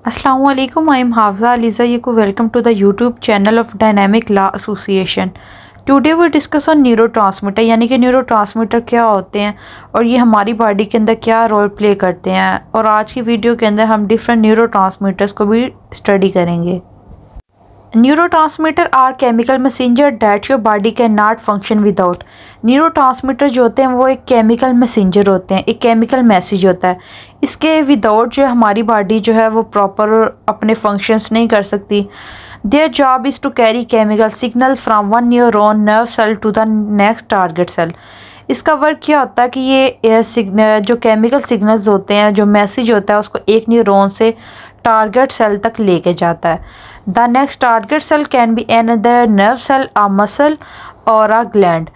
Assalamualaikum, I am Hafza Aliza Yaku. Welcome to the YouTube channel of Dynamic Law Association. Today we discuss on neurotransmitter यानी कि neurotransmitter क्या होते हैं और ये हमारी बॉडी के अंदर क्या रोल प्ले करते हैं। और आज की वीडियो के अंदर हम डिफरेंट न्यूरोट्रांसमीटर्स को भी स्टडी करेंगे। Neurotransmitter are chemical messenger that your body can not function without. Neurotransmitter जो होते हैं वो एक केमिकल मैसेंजर होते हैं, एक केमिकल मैसेज होता है। इसके विदाउट जो हमारी बॉडी जो है वो प्रॉपर अपने फंक्शंस नहीं कर सकती। Their job is to carry chemical signal from one neuron nerve cell to the next target cell. इसका वर्क क्या होता है कि ये सिग्नल जो केमिकल सिग्नल्स होते हैं, जो मैसेज होता है उसको एक न्यूरॉन से टारगेट सेल तक लेके जाता है। The next target cell can be another nerve cell, a muscle और अ ग्लैंड।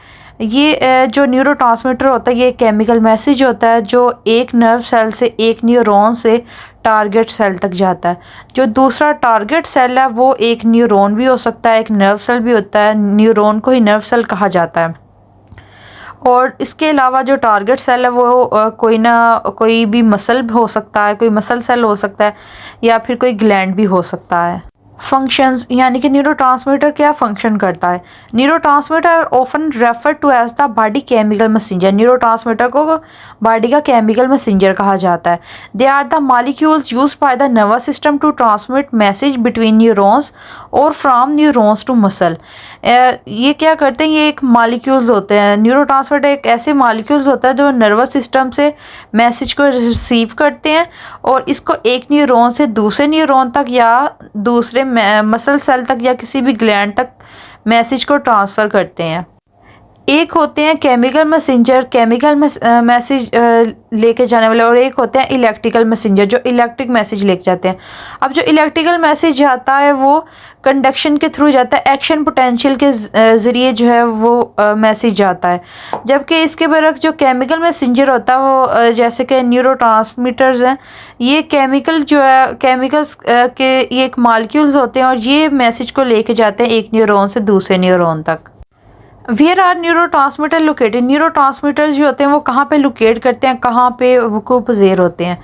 ये जो न्यूरोट्रांसमीटर होता है ये केमिकल मैसेज होता है जो एक नर्व सेल से एक न्यूरॉन से टारगेट सेल तक जाता है। जो दूसरा टारगेट सेल है वो एक न्यूरॉन भी हो सकता है, एक नर्व सेल भी होता है। न्यूरॉन को ही नर्व सेल कहा जाता है। और इसके अलावा जो टारगेट सेल है वो कोई भी मसल हो सकता है, कोई मसल सेल हो सकता है या फिर कोई ग्लैंड भी हो सकता है। फंक्शंस यानी कि न्यूरोट्रांसमीटर क्या फंक्शन करता है। Neurotransmitter often refer to as the body chemical messenger. Neurotransmitter को बॉडी का केमिकल मैसेंजर कहा जाता है। They are the molecules use by the nervous system to transmit message between neurons और फ्रॉम न्यूरॉन्स टू मसल। ये क्या करते हैं, ये एक मॉलिक्यूल्स होते हैं। न्यूरोट्रांसमीटर एक ऐसे मॉलिक्यूल्स होता है जो नर्वस सिस्टम से मैसेज को रिसीव करते हैं और इसको एक न्यूरॉन से दूसरे न्यूरॉन तक या दूसरे मसल सेल तक या किसी भी ग्लैंड तक मैसेज को ट्रांसफ़र करते हैं। एक होते हैं केमिकल मैसेंजर, केमिकल मैसेज लेके जाने वाले, और एक होते हैं इलेक्ट्रिकल मैसेंजर जो इलेक्ट्रिक मैसेज लेके जाते हैं। अब जो इलेक्ट्रिकल मैसेज जाता है वो कंडक्शन के थ्रू जाता है, एक्शन पोटेंशियल के ज़रिए जो है वो मैसेज जाता है। जबकि इसके बरक्स जो केमिकल मैसेंजर होता है वो जैसे कि न्यूरोट्रांसमीटर्स हैं, ये केमिकल जो है केमिकल्स के ये एक मॉलिक्यूल्स होते हैं और ये मैसेज को लेके जाते हैं एक न्यूरॉन से दूसरे न्यूरॉन तक। Where are neurotransmitter located. Neurotransmitters जो होते हैं वो कहाँ पे लोकेट करते हैं, कहाँ पे वक़ूफ़ पज़ीर होते हैं।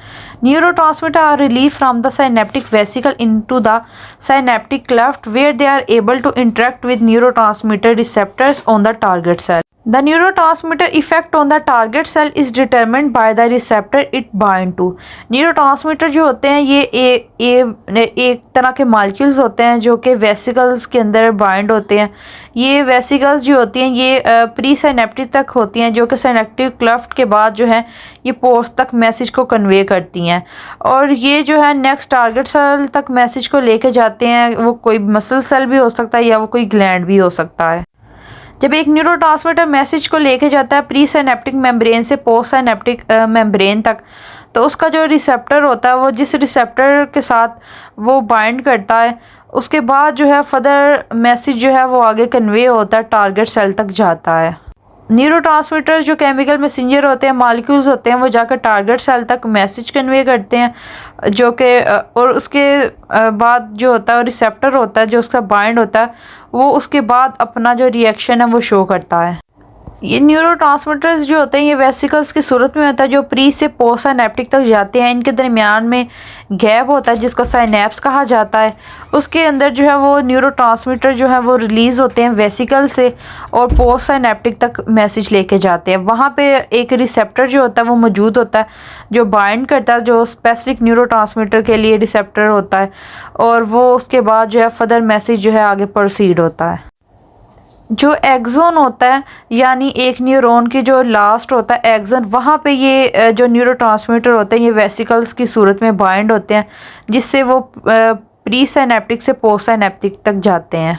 न्यूरोट्रांसमीटर आर रिलीव from the synaptic vesicle into the synaptic cleft where they are able to interact with neurotransmitter receptors on the target cell. The neurotransmitter effect on the target cell is determined by the receptor it bind to। Neurotransmitter जो होते हैं ये एक तरह के molecules होते हैं जो कि वेसिकल्स के अंदर बाइंड होते हैं। ये वेसिकल्स जो होती हैं ये प्री साइनेप्टिक तक होती हैं जो कि साइनेप्टिक क्लेफ्ट के बाद जो है ये पोस्ट तक मैसेज को कन्वे करती हैं और ये जो है नेक्स्ट टारगेट सेल तक मैसेज को लेके जाते हैं। वो कोई मसल सेल भी हो सकता है या वो कोई ग्लैंड भी हो सकता है। जब एक न्यूरोट्रांसमीटर मैसेज को लेके जाता है प्री साइनेप्टिक मेम्ब्रेन से पोस्ट साइनेप्टिक मेम्ब्रेन तक, तो उसका जो रिसेप्टर होता है वो जिस रिसेप्टर के साथ वो बाइंड करता है उसके बाद जो है फर्दर मैसेज जो है वो आगे कन्वे होता है, टारगेट सेल तक जाता है। न्यूरोट्रांसमीटर जो केमिकल मैसेंजर होते हैं, मॉलिक्यूल्स होते हैं, वो जाकर टारगेट सेल तक मैसेज कन्वे करते हैं जो कि और उसके बाद जो होता है रिसेप्टर होता है जो उसका बाइंड होता है वो उसके बाद अपना जो रिएक्शन है वो शो करता है। ये न्यूरोट्रांसमीटर्स जो होते हैं ये वेसिकल्स की सूरत में होता है जो प्री से पोस्ट साइनेप्टिक तक जाते हैं। इनके दरमियान में गैप होता है जिसको साइनेप्स कहा जाता है। उसके अंदर जो है वो न्यूरोट्रांसमीटर जो है वो रिलीज़ होते हैं वेसिकल से और पोस्ट साइनेप्टिक तक मैसेज लेके जाते हैं। वहाँ पे एक रिसेप्टर जो होता है वो मौजूद होता है जो बाइंड करता है, जो स्पेसिफिक न्यूरोट्रांसमीटर के लिए रिसेप्टर होता है और वो उसके बाद जो है फर्दर मैसेज जो है आगे प्रोसीड होता है। जो एक्सोन होता है यानी एक न्यूरॉन की जो लास्ट होता है एक्सोन, वहाँ पे ये जो न्यूरोट्रांसमीटर होते हैं ये वेसिकल्स की सूरत में बाइंड होते हैं जिससे वो प्री साइनेप्टिक से पोस्ट साइनेप्टिक तक जाते हैं।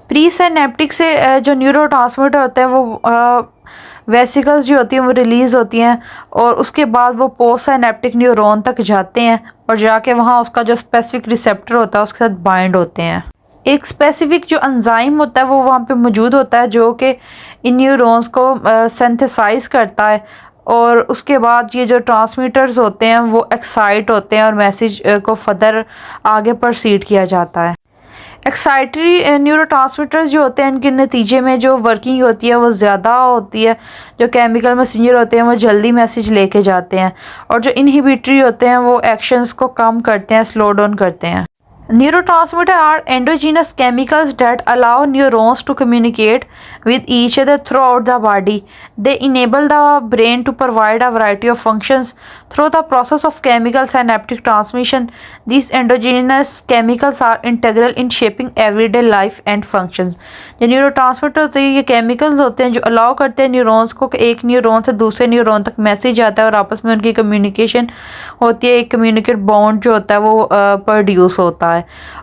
प्री साइनेप्टिक से जो न्यूरोट्रांसमीटर होते हैं वो वेसिकल्स जो होती हैं वो रिलीज़ होती हैं और उसके बाद वो पोस्ट साइनेप्टिक न्यूरॉन तक जाते हैं और जाके वहाँ उसका जो स्पेसिफिक रिसेप्टर होता है उसके साथ बाइंड होते हैं। एक स्पेसिफिक जो एंजाइम होता है वो वहाँ पे मौजूद होता है जो कि इन न्यूरॉन्स को सिंथेसाइज करता है और उसके बाद ये जो ट्रांसमीटर्स होते हैं वो एक्साइट होते हैं और मैसेज को फर्दर आगे प्रोसीड किया जाता है। एक्साइटरी न्यूरोट्रांसमीटर्स जो होते हैं इनके नतीजे में जो वर्किंग होती है वो ज़्यादा होती है। जो केमिकल मैसेंजर होते हैं वो जल्दी मैसेज लेके जाते हैं, और जो इनहिबिटरी होते हैं वो एक्शंस को कम करते हैं, स्लो डाउन करते हैं। Neurotransmitters are endogenous chemicals that allow neurons to communicate with each other throughout the body. They enable the brain to provide a variety of functions through the process of chemical synaptic transmission. These endogenous chemicals are integral in shaping everyday life and functions. जो neurotransmitter होते हैं ये chemicals होते हैं जो allow करते हैं neurons को कि एक न्यूरॉन से दूसरे न्यूरॉन तक मैसेज आता है और आपस में उनकी कम्युनिकेशन होती है। एक कम्युनिकेट बॉन्ड जो होता है वो प्रोड्यूस होता है।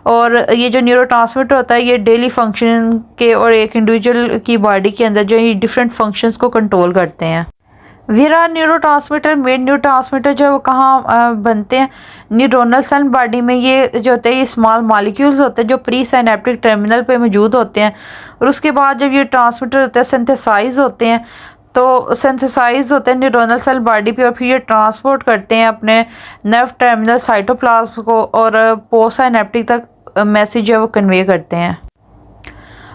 और ये जो न्यूरोट्रांसमीटर होता है ये डेली फंक्शन के और एक इंडिविजुअल की बॉडी के अंदर जो ये डिफरेंट फंक्शंस को कंट्रोल करते हैं। वेरा न्यूरोट्रांसमीटर मेन न्यूरोट्रांसमीटर जो है वो कहाँ बनते हैं? न्यूरोनल सेल बॉडी में ये जो होते हैं ये स्मॉल मॉलिक्यूल्स होते हैं जो प्री साइनेप्टिक टर्मिनल पे मौजूद होते हैं, और उसके बाद जब ये ट्रांसमीटर होते हैं सिंथेसाइज होते हैं, तो सिंथेसाइज होते हैं न्यूरोनल सेल बॉडी पे और फिर ये ट्रांसपोर्ट करते हैं अपने नर्व टर्मिनल साइटोप्लाज्म को और पोस्ट साइनेप्टिक तक मैसेज जो है वो कन्वे करते हैं।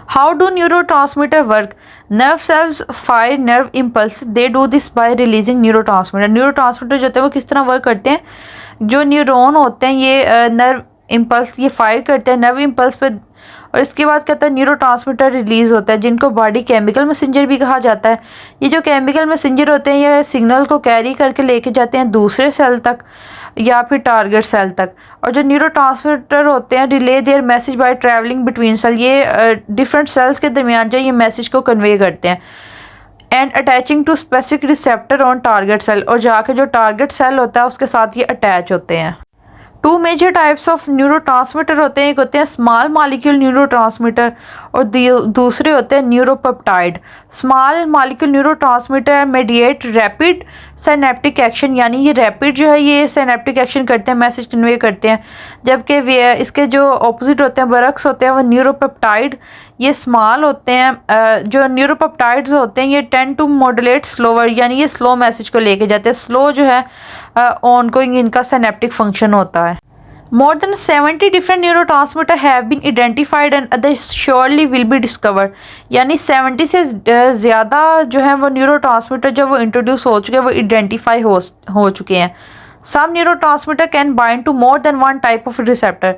How do neurotransmitter work? Nerve cells fire nerve impulse, they do this by releasing neurotransmitter. Neurotransmitter जो होते हैं वो किस तरह वर्क करते हैं? जो न्यूरॉन होते हैं ये नर्व इम्पल्स ये फायर करते हैं नर्व इम्पल्स पे, और इसके बाद कहता है न्यूरोट्रांसमीटर रिलीज़ होता है जिनको बॉडी केमिकल मैसेंजर भी कहा जाता है। ये जो केमिकल मैसेंजर होते हैं ये सिग्नल को कैरी करके लेके जाते हैं दूसरे सेल तक या फिर टारगेट सेल तक, और जो न्यूरोट्रांसमीटर होते हैं relay their message by travelling between cell, ये डिफरेंट सेल्स के दरमियान जो ये मैसेज को कन्वे करते हैं and attaching to specific receptor on target cell, और जाके जो टारगेट सेल होता है उसके साथ ये अटैच होते हैं। Two major types of neurotransmitter होते हैं, एक होते हैं स्मॉल मॉलिक्यूल न्यूरोट्रांसमीटर और दूसरे होते हैं neuropeptide. Small molecule neurotransmitter mediate rapid synaptic action, यानी ये रैपिड जो है ये सिनेप्टिक एक्शन करते हैं, मैसेज कन्वे करते हैं, जबकि इसके जो ऑपोजिट होते हैं बरक्स होते हैं वो न्यूरोपेप्टाइड, ये स्मॉल होते हैं। जो न्यूरोपेप्टाइड्स होते हैं ये टेंड टू मॉड्यूलेट स्लोवर, यानी ये स्लो मैसेज को लेके जाते हैं। स्लो जो है ऑनगोइंग इनका सिनेप्टिक फंक्शन होता है। More than 70 different neurotransmitters have been identified and others surely will be discovered. यानी 70 से ज़्यादा जो है वो न्यूरोट्रांसमीटर जो वो इंट्रोड्यूस हो चुके हैं, वो आइडेंटिफाई हो चुके हैं। Some neurotransmitter can bind to more than one type of receptor.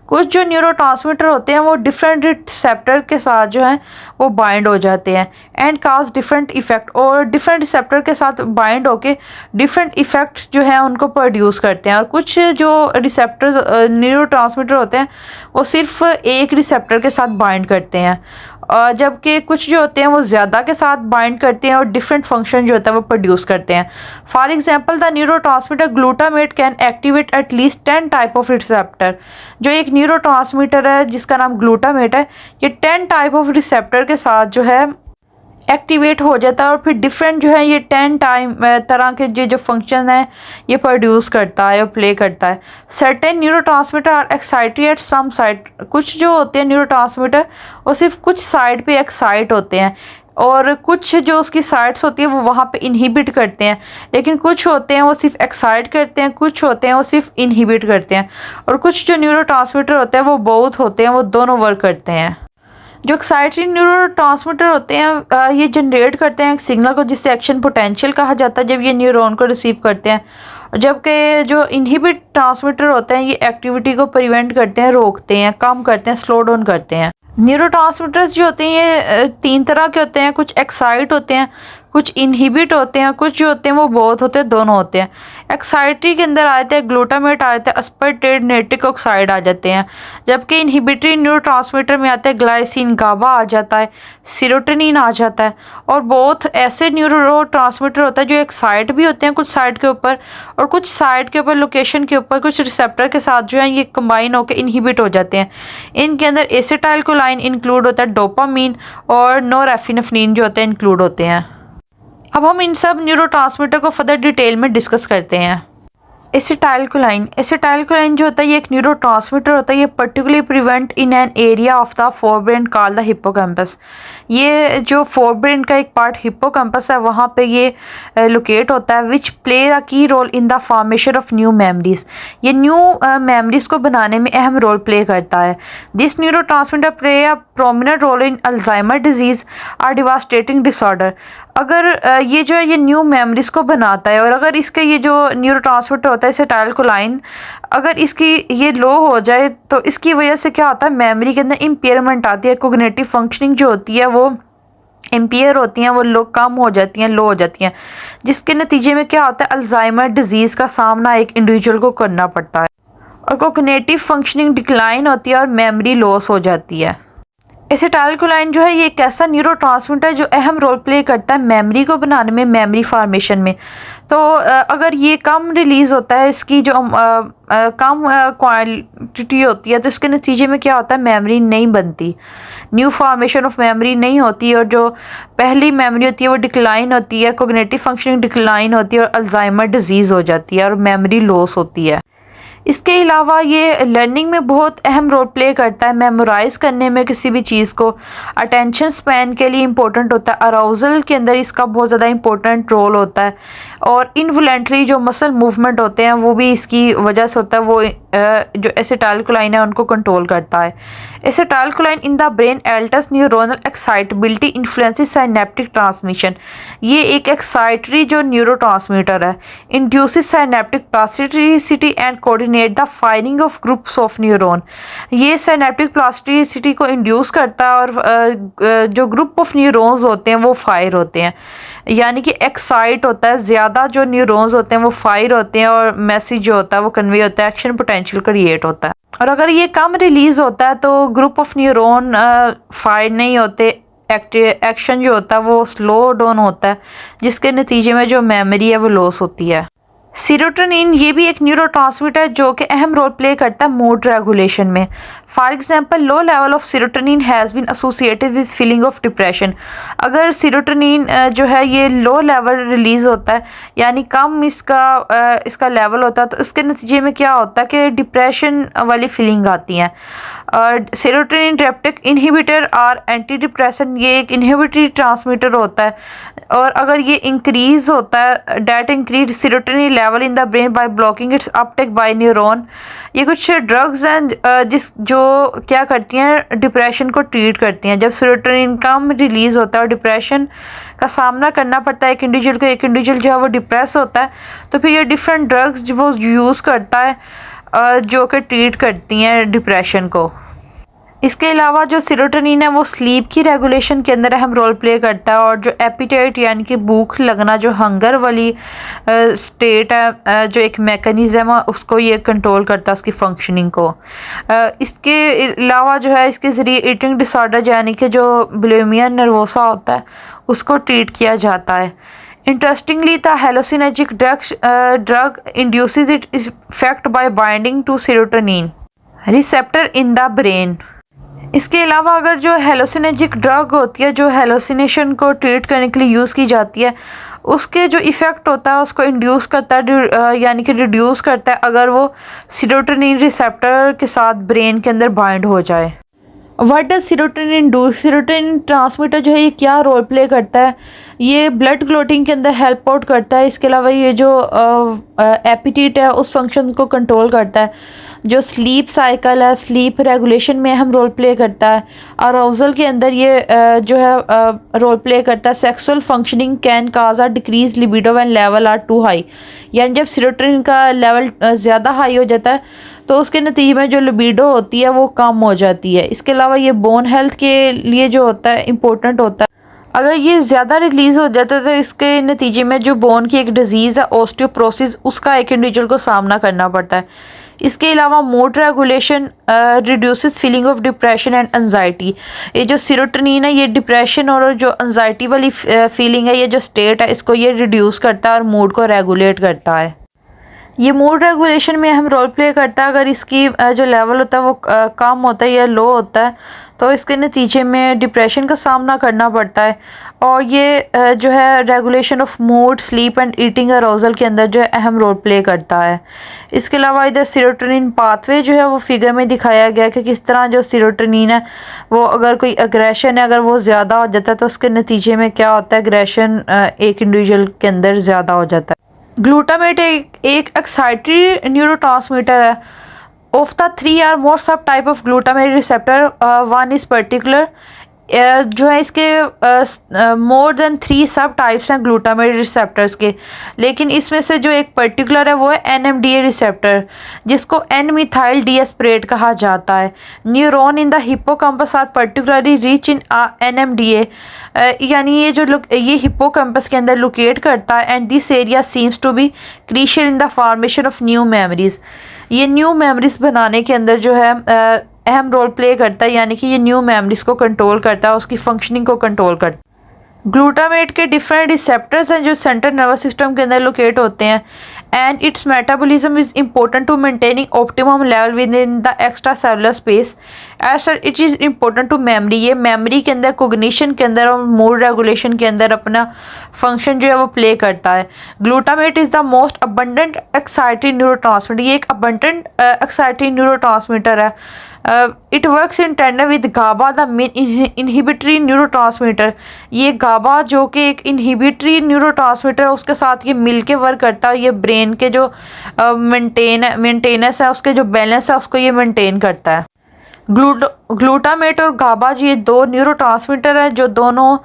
कुछ जो न्यूरोट्रांसमीटर होते हैं वो डिफरेंट रिसेप्टर के साथ जो है वो बाइंड हो जाते हैं एंड काज डिफरेंट इफेक्ट, और डिफरेंट रिसेप्टर के साथ बाइंड होके डिफरेंट इफेक्ट्स जो हैं उनको प्रोड्यूस करते हैं। और कुछ जो रिसेप्टर्स न्यूरोट्रांसमीटर होते हैं वो सिर्फ एक रिसेप्टर के साथ बाइंड करते हैं, और जबकि कुछ जो होते हैं वो ज़्यादा के साथ बाइंड करते हैं और डिफरेंट फंक्शन जो होता है वो प्रोड्यूस करते हैं। For example the neurotransmitter glutamate can activate at least 10 type of receptor. जो एक न्यूरोट्रांसमीटर है जिसका नाम ग्लूटामेट है, ये 10 टाइप ऑफ रिसेप्टर के साथ जो है एक्टिवेट हो जाता है और फिर डिफरेंट जो है ये 10 टाइम तरह के जो फंक्शन है ये प्रोड्यूस करता है और प्ले करता है। Certain neurotransmitter are excited at some site, कुछ जो होते हैं न्यूरोट्रांसमीटर वो सिर्फ कुछ साइड पे एक्साइट होते हैं, और कुछ जो उसकी साइट्स होती है वो वहाँ पे इनहिबिट करते हैं, लेकिन कुछ होते हैं वो सिर्फ एक्साइट करते हैं, कुछ होते हैं वो सिर्फ इनहिबिट करते हैं, और कुछ जो न्यूरोट्रांसमीटर होते हैं वो बोथ होते हैं, वो दोनों वर्क करते हैं। जो एक्साइटिंग न्यूरोट्रांसमीटर होते हैं ये जनरेट करते हैं एक सिग्नल को जिससे एक्शन पोटेंशियल कहा जाता है जब ये न्यूरॉन को रिसीव करते हैं, जबकि जो इनहिबिट ट्रांसमीटर होते हैं ये एक्टिविटी को प्रिवेंट करते हैं, रोकते हैं, कम करते हैं, स्लो डाउन करते हैं। न्यूरोट्रांसमीटर्स जो होते हैं ये 3 तरह के होते हैं, कुछ एक्साइट होते हैं, कुछ इनहिबिट होते हैं, कुछ जो होते हैं वो बोथ होते हैं, दोनों होते हैं। एक्साइटरी के अंदर आते हैं ग्लूटामेट आते हैं, अस्पर्टेट नाइट्रिक ऑक्साइड आ जाते हैं, जबकि इनहिबिटरी न्यूरोट्रांसमीटर में आते हैं ग्लाइसिन गाबा आ जाता है, सीरोटोनिन आ जाता है। और बोथ ऐसे न्यूरोट्रांसमीटर होता है जो एक्साइट भी होते हैं कुछ साइड के ऊपर, और कुछ साइड के ऊपर लोकेशन के ऊपर कुछ रिसेप्टर के साथ जो है ये कंबाइन होकर इनहिबिट हो जाते हैं। इनके अंदर एसिटाइलकोलाइन इंक्लूड होता है, डोपामीन और नोरेफिनेफ्रिन जो होते हैं इंक्लूड होते हैं। अब हम इन सब न्यूरोट्रांसमीटर को फर्दर डिटेल में डिस्कस करते हैं। एसिटाइलकोलाइन जो होता है ये एक न्यूरोट्रांसमीटर होता है। ये particularly prevent in an area of the forebrain called the hippocampus. ये जो फोरब्रेन का एक पार्ट हिप्पोकैम्पस है वहाँ पे ये लोकेट होता है, विच play a key role in the formation of new memories. ये न्यू मेमोरीज को बनाने में अहम रोल प्ले करता है। This neurotransmitter play a prominent role in Alzheimer disease और डिवास्टेटिंग डिसऑर्डर। अगर ये जो है ये न्यू मेमोरीज को बनाता है, और अगर इसके ये जो न्यूरोट्रांसमीटर होता है एसिटाइलकोलाइन, अगर इसकी ये लो हो जाए तो इसकी वजह से क्या होता है, मेमोरी के अंदर इम्पेयरमेंट आती है। कोग्निटिव फंक्शनिंग जो होती है वो इम्पेयर होती हैं, वो लोग कम हो जाती हैं, लो हो जाती हैं, जिसके नतीजे में क्या होता है, अल्जाइमर डिजीज़ का सामना एक इंडिविजुअल को करना पड़ता है, और कोग्निटिव फंक्शनिंग डिक्लाइन होती है और मेमोरी लॉस हो जाती है। एसिटाइलकोलाइन जो है ये एक ऐसा न्यूरोट्रांसमीटर जो अहम रोल प्ले करता है मेमोरी को बनाने में, मेमोरी फार्मेशन में। तो अगर ये कम रिलीज़ होता है, इसकी जो कम क्वांटिटी होती है, तो इसके नतीजे में क्या होता है, मेमोरी नहीं बनती, न्यू फार्मेशन ऑफ मेमोरी नहीं होती, और जो पहली मेमोरी होती है वो डिक्लाइन होती है, कोग्निटिव फंक्शनिंग डिक्लाइन होती है, और अल्जाइमर डिजीज़ हो जाती है और मेमोरी लॉस होती है। इसके अलावा ये लर्निंग में बहुत अहम रोल प्ले करता है, मेमोराइज़ करने में किसी भी चीज़ को, अटेंशन स्पैन के लिए इम्पोर्टेंट होता है, अराउजल के अंदर इसका बहुत ज़्यादा इम्पोर्टेंट रोल होता है, और इनवॉलेंटरी जो मसल मूवमेंट होते हैं वो भी इसकी वजह से होता है, वो जो एसिटाइलकोलाइन है उनको कंट्रोल करता है। Acetylcholine in the brain एल्टर्स neuronal excitability influences synaptic transmission. ये एक एक्साइटरी जो न्यूरोट्रांसमीटर है, induces synaptic plasticity and coordinate the firing of groups of neuron. ये साइनेप्टिक प्लास्टिसिटी को इंड्यूस करता है, और जो ग्रुप ऑफ न्यूरॉन्स होते हैं वो फायर होते हैं, यानी कि एक्साइट होता है, ज़्यादा जो न्यूरॉन्स होते हैं वो फायर होते हैं, और मैसेज जो होता है वो कन्वे होता है, एक्शन पोटेंशियल क्रिएट होता है। और अगर ये कम रिलीज़ होता है तो ग्रुप ऑफ न्यूरॉन फायर नहीं होते, एक्शन जो होता है वो स्लो डाउन होता है, जिसके नतीजे में जो मेमोरी है वो लॉस होती है। सीरोटोनिन ये भी एक न्यूरोट्रांसमीटर जो कि अहम रोल प्ले करता है मूड रेगुलेशन में। For example, low level of serotonin has been associated with feeling of depression. अगर सीरोटोनिन जो है ये लो लेवल रिलीज़ होता है, यानी कम इसका लेवल होता है, तो इसके नतीजे में क्या होता है कि डिप्रेशन वाली फीलिंग आती है। और सेरोटोनिन रेप्टिक इनहिबिटर और एंटी डिप्रेशन, ये एक इनहिबिटरी ट्रांसमीटर होता है, और अगर ये इंक्रीज़ होता है, that increase serotonin level in the brain by blocking its uptake by neuron. ये कुछ ड्रग्स हैं जो क्या करती हैं, डिप्रेशन को ट्रीट करती हैं। जब सेरोटोनिन कम रिलीज़ होता है और डिप्रेशन का सामना करना पड़ता है एक इंडिविजुअल को, एक इंडिविजुअल जो है वो डिप्रेस होता है, तो फिर ये डिफरेंट ड्रग्स जो वो यूज़ करता है जो कि ट्रीट करती हैं डिप्रेशन को। इसके अलावा जो सेरोटोनिन है वो स्लीप की रेगुलेशन के अंदर अहम रोल प्ले करता है, और जो एपिटाइट यानी कि भूख लगना, जो हंगर वाली स्टेट है, जो एक मैकेनिज़्म है, उसको ये कंट्रोल करता है, उसकी फंक्शनिंग को। इसके अलावा जो है इसके ज़रिए ईटिंग डिसऑर्डर यानी कि जो बुलिमिया नर्वोसा होता है उसको ट्रीट किया जाता है। Interestingly, the hallucinogenic drug induces its effect by binding to serotonin receptor in the brain. इसके अलावा अगर जो हेलोसिनेजिक ड्रग होती है, जो हेलोसिनेशन को ट्रीट करने के लिए यूज़ की जाती है, उसके जो इफ़ेक्ट होता है उसको इंड्यूस करता है, यानी कि रिड्यूस करता है, अगर वो सेरोटोनिन रिसेप्टर के साथ ब्रेन के अंदर बाइंड हो जाए। What does serotonin do? Serotonin transmitter जो है ये क्या रोल प्ले करता है? ये ब्लड क्लॉटिंग के अंदर हेल्प आउट करता है। इसके अलावा ये जो एपिटाइट है उस फंक्शन को कंट्रोल करता है। जो स्लीप साइकिल है, स्लीप रेगुलेशन में अहम रोल प्ले करता है। अराउजल के अंदर ये जो है रोल प्ले करता है। Sexual functioning can cause a decrease libido when level are too high, यानी जब सेरोटोनिन का लेवल ज़्यादा हाई हो जाता है तो उसके नतीजे में जो लिबिडो होती है वो कम हो जाती है। इसके अलावा ये बोन हेल्थ के लिए जो होता है इम्पोर्टेंट होता है। अगर ये ज़्यादा रिलीज़ हो जाता है तो इसके नतीजे में जो बोन की एक डिजीज़ है ऑस्टियोपोरोसिस, उसका एक इंडिविजुअल को सामना करना पड़ता है। इसके अलावा mood regulation reduces feeling of depression and anxiety. ये जो सेरोटोनिन है ये डिप्रेशन और जो एनजाइटी वाली फीलिंग है, ये जो स्टेट है, इसको ये रिड्यूस करता है और मूड को रेगुलेट करता है। ये मूड रेगुलेशन में अहम रोल प्ले करता है। अगर इसकी जो लेवल होता है वो कम होता है या लो होता है तो इसके नतीजे में डिप्रेशन का सामना करना पड़ता है। और ये जो है regulation of mood, sleep and eating arousal के अंदर जो है अहम रोल प्ले करता है। इसके अलावा इधर सीरोटोनिन पाथवे जो है वो फिगर में दिखाया गया कि किस तरह जो सीरोटोनिन है वो अगर कोई एग्रेशन है अगर वो ज़्यादा हो जाता है तो उसके नतीजे में क्या होता है, एग्रेशन एक इंडिविजुअल के अंदर ज़्यादा हो जाता है। ग्लूटामेट एक एक्साइटरी न्यूरोट्रांसमीटर है। ऑफ द 3 or more सब type of glutamate receptor, one is particular जो है इसके मोर देन 3 सब टाइप्स हैं ग्लूटामेट रिसेप्टर्स के, लेकिन इसमें से जो एक पर्टिकुलर है वो है NMDA रिसेप्टर, जिसको एन मिथाइल डीएस्परेट कहा जाता है। Neuron in the hippocampus are particularly rich in NMDA, यानी ये हिप्पोकैम्पस के अंदर लोकेट करता है। And this area seems to be crucial in the formation of new memories. ये न्यू मेमोरीज बनाने के अंदर जो है अहम रोल प्ले करता है, यानी कि ये न्यू मेमोरीज को कंट्रोल करता है, उसकी फंक्शनिंग को कंट्रोल करता है। ग्लूटामेट के डिफरेंट रिसेप्टर्स हैं जो सेंट्रल नर्वस सिस्टम के अंदर लोकेट होते हैं। And its metabolism is important to maintaining optimum level within the extracellular space. As such it is important to memory. ये मेमोरी के अंदर, कोग्निशन के अंदर और मूड रेगुलेशन के अंदर अपना फंक्शन जो है वो प्ले करता है। Glutamate is the most abundant exciting neurotransmitter. ये एक अबंडेंट एक्साइटिंग न्यूरोट्रांसमीटर है। It works in tender with GABA the main inhibitory neurotransmitter. ये गाबा जो कि एक इनहिबिटरी न्यूरोट्रांसमीटर है उसके साथ ये मिलके वर्क करता है। ये ब्रेन के जो मेंटेनेंस है, उसके जो बैलेंस है उसको ये मेंटेन करता है। ग्लूटामेट और गाबा ये 2 न्यूरोट्रांसमीटर है जो दोनों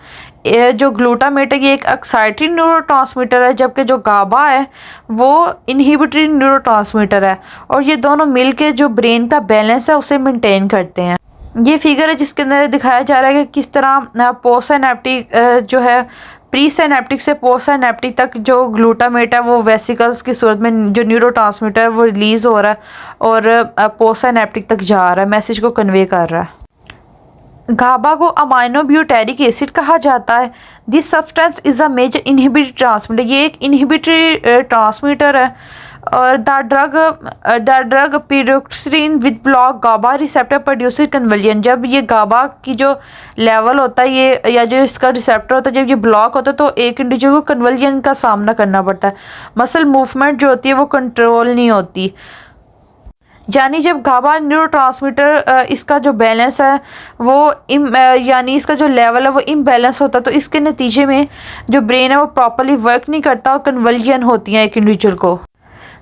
जो ग्लूटामेट है ये एक एक्साइटिंग न्यूरोट्रांसमीटर है, जबकि जो गाबा है वो इनहिबिटरी न्यूरोट्रांसमीटर है। और ये दोनों मिलके जो ब्रेन का बैलेंस है उसे मेंटेन करते हैं। ये फिगर है जिसके अंदर दिखाया जा रहा है कि किस तरह पोस्ट सिनेप्टिक जो है प्री सिनेप्टिक से पोस्ट सिनेप्टिक तक जो ग्लूटामेट है वो वेसिकल्स की सूरत में जो न्यूरोट्रांसमीटर है वो रिलीज़ हो रहा है और पोस्ट सिनेप्टिक तक जा रहा है, मैसेज को कन्वे कर रहा है। गाबा को अमाइनोब्यूटेरिक एसिड कहा जाता है। This substance is a major inhibitory transmitter. ये एक इनहिबिटरी ट्रांसमीटर है। और the drug pyridoxine with block GABA receptor producer conversion. जब ये गाबा की जो लेवल होता है ये या जो इसका रिसेप्टर होता है जब ये ब्लॉक होता है तो एक इंडिविजुअल को कन्वर्जन का सामना करना पड़ता है। मसल मूवमेंट जो होती है वो कंट्रोल नहीं होती। यानी जब गाबा न्यूरोट्रांसमीटर इसका जो बैलेंस है वो यानी इसका जो लेवल है वो इम्बैलेंस होता है तो इसके नतीजे में जो ब्रेन है वो प्रॉपर्ली वर्क नहीं करता और कन्वर्जन होती है एक इंडिविजुअल को।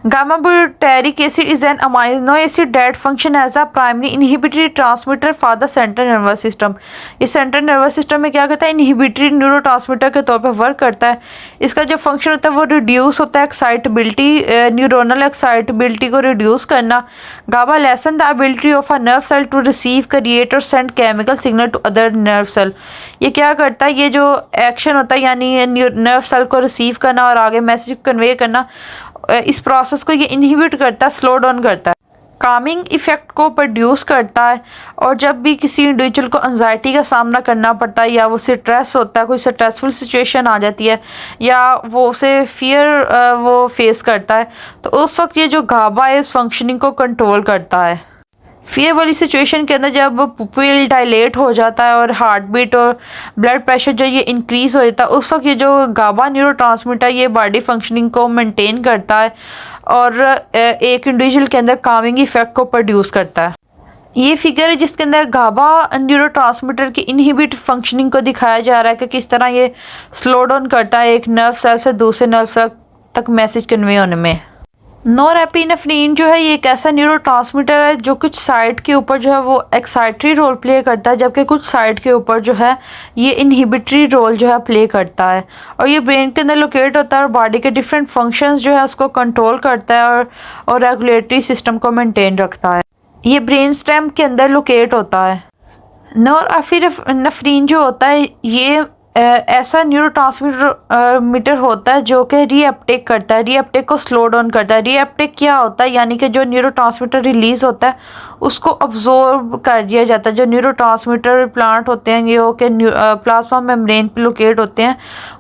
Gamma butyric acid is an amino acid that function as the primary inhibitory transmitter for the central nervous system. ये सेंट्रल नर्वस सिस्टम में क्या करता है, इनहिबिटरी न्यूरोट्रांसमीटर के तौर पर वर्क करता है। इसका जो फंक्शन होता है वो रिड्यूस होता है एक्साइटेबिलिटी, न्यूरोनल एक्साइटेबिलिटी को रिड्यूस करना। GABA lessen the ability of a nerve cell to receive, create और send chemical signal to other nerve cell. ये क्या करता है, ये जो एक्शन होता है यानी नर्व सेल को रिसीव करना और आगे मैसेज कन्वे करना, इस प्रोसेस को ये इनहिबिट करता है, स्लो डाउन करता है, कामिंग इफेक्ट को प्रोड्यूस करता है। और जब भी किसी इंडिविजुअल को एंजाइटी का सामना करना पड़ता है या वो स्ट्रेस होता है, कोई स्ट्रेसफुल सिचुएशन आ जाती है या वो उसे फियर वो फेस करता है तो उस वक्त ये जो गाबा है इस फंक्शनिंग को कंट्रोल करता है। फियर वाली सिचुएशन के अंदर जब पुपिल डायलेट हो जाता है और हार्ट बीट और ब्लड प्रेशर जो ये इंक्रीज़ हो जाता है उस वक्त ये जो गाबा न्यूरोट्रांसमीटर ये बॉडी फंक्शनिंग को मेंटेन करता है और एक इंडिविजुअल के अंदर कामिंग इफेक्ट को प्रोड्यूस करता है। ये फिगर है जिसके अंदर गाबा न्यूरोट्रांसमीटर की इनहिबिट फंक्शनिंग को दिखाया जा रहा है कि किस तरह ये स्लो डाउन करता है एक नर्व सेल से दूसरे नर्व सेल तक मैसेज कन्वे होने में। नोरेपिनेफ्रीन जो है ये एक ऐसा न्यूरोट्रांसमीटर है जो कुछ साइट के ऊपर जो है वो एक्साइटरी रोल प्ले करता है, जबकि कुछ साइट के ऊपर जो है ये इनहिबिटरी रोल जो है प्ले करता है। और ये ब्रेन के अंदर लोकेट होता है और बॉडी के डिफरेंट फंक्शंस जो है उसको कंट्रोल करता है और रेगुलेटरी सिस्टम को मेंटेन रखता है। ये ब्रेन स्टेम के अंदर लोकेट होता है। नोरेपिनेफ्रीन जो होता है ये ऐसा न्यूरोट्रांसमीटर होता है जो कि रीअपटेक करता है, रीअपटेक को स्लो डाउन करता है। रीअपटेक क्या होता है, यानी कि जो न्यूरोट्रांसमीटर रिलीज़ होता है उसको अब्जॉर्ब कर दिया जाता है। जो न्यूरोट्रांसमीटर प्लांट होते हैं ये हो के प्लाज्मा मेम्ब्रेन पे लोकेट होते हैं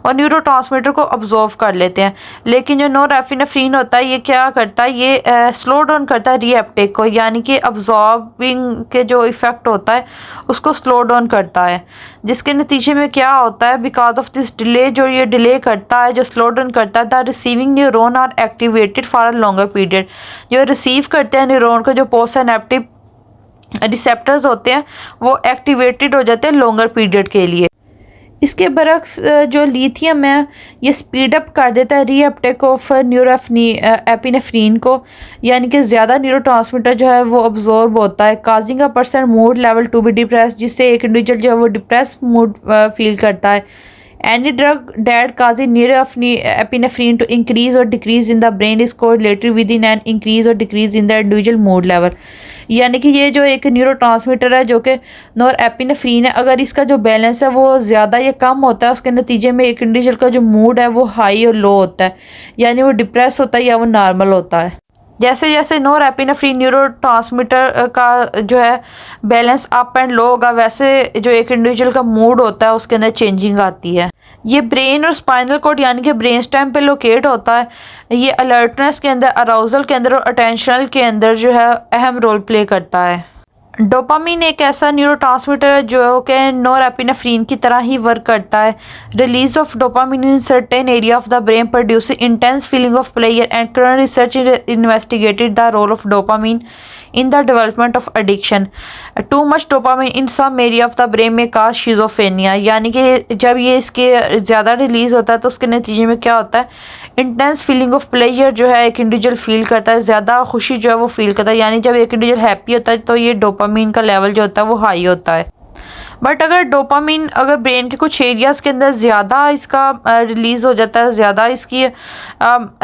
और न्यूरोट्रांसमीटर को अब्जॉर्ब कर लेते हैं। लेकिन जो नॉरएपिनेफ्रिन होता है ये क्या करता है, ये स्लो डाउन करता है रीअपटेक को, यानी कि अब्जॉर्बिंग के जो इफ़ेक्ट होता है उसको स्लो डाउन करता है, जिसके नतीजे में क्या होता है, बिकॉज ऑफ दिस डिले, जो ये डिले करता है, जो स्लो डाउन करता है, the receiving neuron are activated for a longer period. जो रिसीव करते हैं न्यूरॉन को, जो पोस्ट सिनैप्टिक रिसेप्टर्स होते हैं वो एक्टिवेटेड हो जाते हैं लॉन्गर पीरियड के लिए। इसके बरक्स जो लिथियम है ये स्पीड अप कर देता है रीअपटेक ऑफ एपिनेफ्रीन को, यानी कि ज़्यादा न्यूरोट्रांसमीटर जो है वो अब्जॉर्ब होता है, causing a person mood level to be depress, जिससे एक इंडिविजुअल जो है वो डिप्रेस मूड फील करता है। Any drug that causing epinephrine to increase और decrease in the brain is correlated with in an increase और decrease in the individual mood level. यानी कि ये जो एक न्यूरोट्रांसमीटर है जो कि नॉरएपिनेफ्रीन है, अगर इसका जो बैलेंस है वो ज़्यादा या कम होता है, उसके नतीजे में एक इंडिविजुअल का जो मूड है वो हाई और लो होता है, यानी वो डिप्रेस होता है या वो नॉर्मल होता है। जैसे जैसे नॉरएपिनेफ्रीन न्यूरोट्रांसमीटर का जो है बैलेंस अप एंड लो होगा, वैसे जो एक इंडिविजुअल का मूड होता है उसके अंदर चेंजिंग आती है। ये ब्रेन और स्पाइनल कॉर्ड यानी कि ब्रेन स्टेम पे लोकेट होता है। ये अलर्टनेस के अंदर, अराउजल के अंदर और अटेंशनल के अंदर जो है अहम रोल प्ले करता है। डोपामिन एक ऐसा न्यूरोट्रांसमीटर है जो कि नॉरएपिनेफ्रीन की तरह ही वर्क करता है। Release of dopamine in certain area of the brain produce intense feeling of player and current research investigated the role of dopamine in the development of addiction. Too much dopamine in some area of the brain में cause schizophrenia, यानी कि जब ये इसके ज़्यादा release होता है तो उसके नतीजे में क्या होता है, इंटेंस फीलिंग ऑफ प्लेजर जो है एक इंडिविजुअल फील करता है, ज़्यादा खुशी जो है वो फील करता है। यानी जब एक इंडिविजुअल हैप्पी होता है तो ये डोपामिन का लेवल जो होता है वो हाई होता है। बट अगर डोपामिन अगर ब्रेन के कुछ एरियाज़ के अंदर ज़्यादा इसका रिलीज़ हो जाता है, ज़्यादा इसकी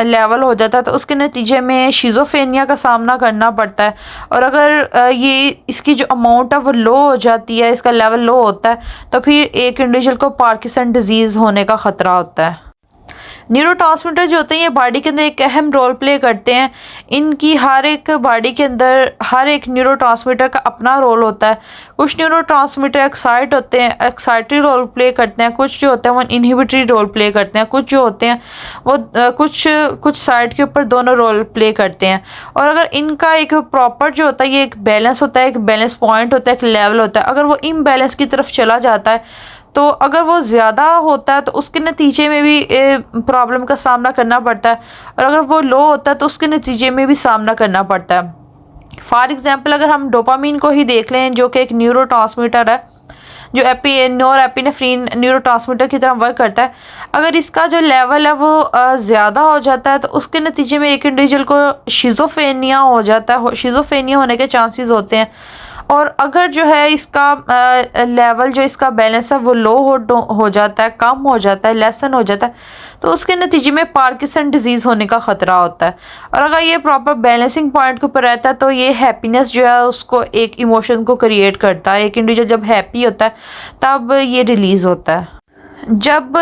लेवल हो जाता है, तो उसके नतीजे में शिज़ोफ्रेनिया का सामना करना पड़ता है। और अगर ये इसकी जो अमाउंट है वो लो हो जाती है, इसका लेवल लो होता है, तो फिर एक इंडिविजुअल को पार्किंसन डिजीज़ होने का ख़तरा होता है। न्यूरोट्रांसमीटर जो होते हैं ये बॉडी के अंदर एक अहम रोल प्ले करते हैं। इनकी हर एक बॉडी के अंदर हर एक न्यूरोट्रांसमीटर का अपना रोल होता है। कुछ न्यूरोट्रांसमीटर एक्साइट होते हैं, एक्साइटरी रोल प्ले करते हैं, कुछ जो होते हैं वो इनहिबिटरी रोल प्ले करते हैं, कुछ जो होते हैं वो कुछ साइड के ऊपर दोनों रोल प्ले करते हैं। और अगर इनका एक प्रॉपर जो होता है ये एक बैलेंस होता है, एक बैलेंस पॉइंट होता है, एक लेवल होता है। अगर वो इम्बैलेंस की तरफ चला जाता है तो अगर वो ज़्यादा होता है तो उसके नतीजे में भी प्रॉब्लम का सामना करना पड़ता है, और अगर वो लो होता है तो उसके नतीजे में भी सामना करना पड़ता है। फॉर एग्ज़ाम्पल अगर हम डोपामिन को ही देख लें जो कि एक न्यूरोट्रांसमीटर है जो नॉरएपिनेफ्रीन न्यूरोट्रांसमीटर की तरह वर्क करता है, अगर इसका जो लेवल है वो ज़्यादा हो जाता है तो उसके नतीजे में एक इंडिविजुअल को शिज़ोफ्रेनिया हो जाता है, शिज़ोफ्रेनिया होने के चांसेस होते हैं। और अगर जो है इसका लेवल जो इसका बैलेंस है वो लो हो जाता है, कम हो जाता है, लेसन हो जाता है, तो उसके नतीजे में पार्किंसन डिजीज़ होने का ख़तरा होता है। और अगर ये प्रॉपर बैलेंसिंग पॉइंट के ऊपर रहता है तो ये हैप्पीनेस जो है उसको एक इमोशन को क्रिएट करता है। एक इंडिविजुअल जब हैप्पी होता है तब ये रिलीज़ होता है। जब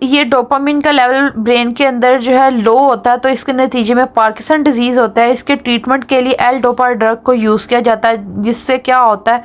ये डोपामिन का लेवल ब्रेन के अंदर जो है लो होता है तो इसके नतीजे में पार्किंसन डिजीज़ होता है। इसके ट्रीटमेंट के लिए एल डोपा ड्रग को यूज़ किया जाता है, जिससे क्या होता है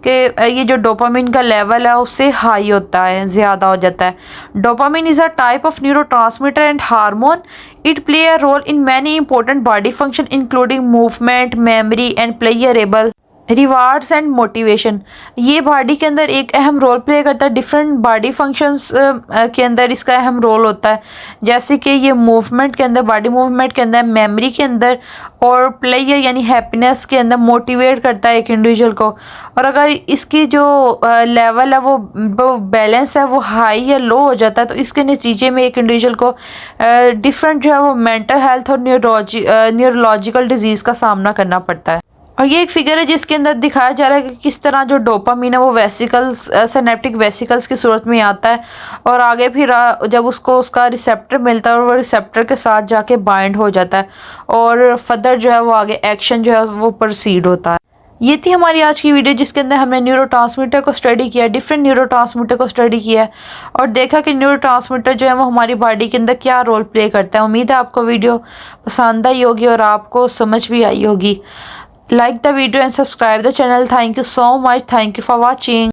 कि ये जो डोपामिन का लेवल है उससे हाई होता है, ज़्यादा हो जाता है। Dopamine is a type of neurotransmitter and hormone. It play a role in many important body function including movement, memory and pleasurable rewards and motivation. ये बॉडी के अंदर एक अहम रोल प्ले करता है। डिफरेंट बॉडी फंक्शंस के अंदर इसका अहम रोल होता है, जैसे कि ये मूवमेंट के अंदर, बॉडी मूवमेंट के अंदर, मेमोरी के अंदर और प्लेयर यानी हैप्पीनेस के अंदर मोटिवेट करता है एक इंडिविजुअल को। और अगर इसकी जो लेवल है वो बैलेंस है वो हाई या लो हो जाता है तो इसके नतीजे में एक इंडिविजुअल को डिफरेंट जो है वो मेंटल हेल्थ और न्यूरोलॉजिकल डिजीज़ का सामना करना पड़ता है। और ये एक फिगर है जिसके अंदर दिखाया जा रहा है कि किस तरह जो डोपामिन है वो वेसिकल्स, सिनेप्टिक वेसिकल्स की सूरत में आता है और आगे फिर जब उसको उसका रिसेप्टर मिलता है और वो रिसेप्टर के साथ जाके बाइंड हो जाता है और फर्दर जो है वो आगे एक्शन जो है वो प्रोसीड होता है। ये थी हमारी आज की वीडियो जिसके अंदर हमने न्यूरोट्रांसमीटर को स्टडी किया, डिफरेंट न्यूरोट्रांसमीटर को स्टडी किया और देखा कि न्यूरोट्रांसमीटर जो है वो हमारी बॉडी के अंदर क्या रोल प्ले करता है। उम्मीद है आपको वीडियो पसंद आई होगी और आपको समझ भी आई होगी। Like the video and subscribe the channel. Thank you so much. Thank you for watching.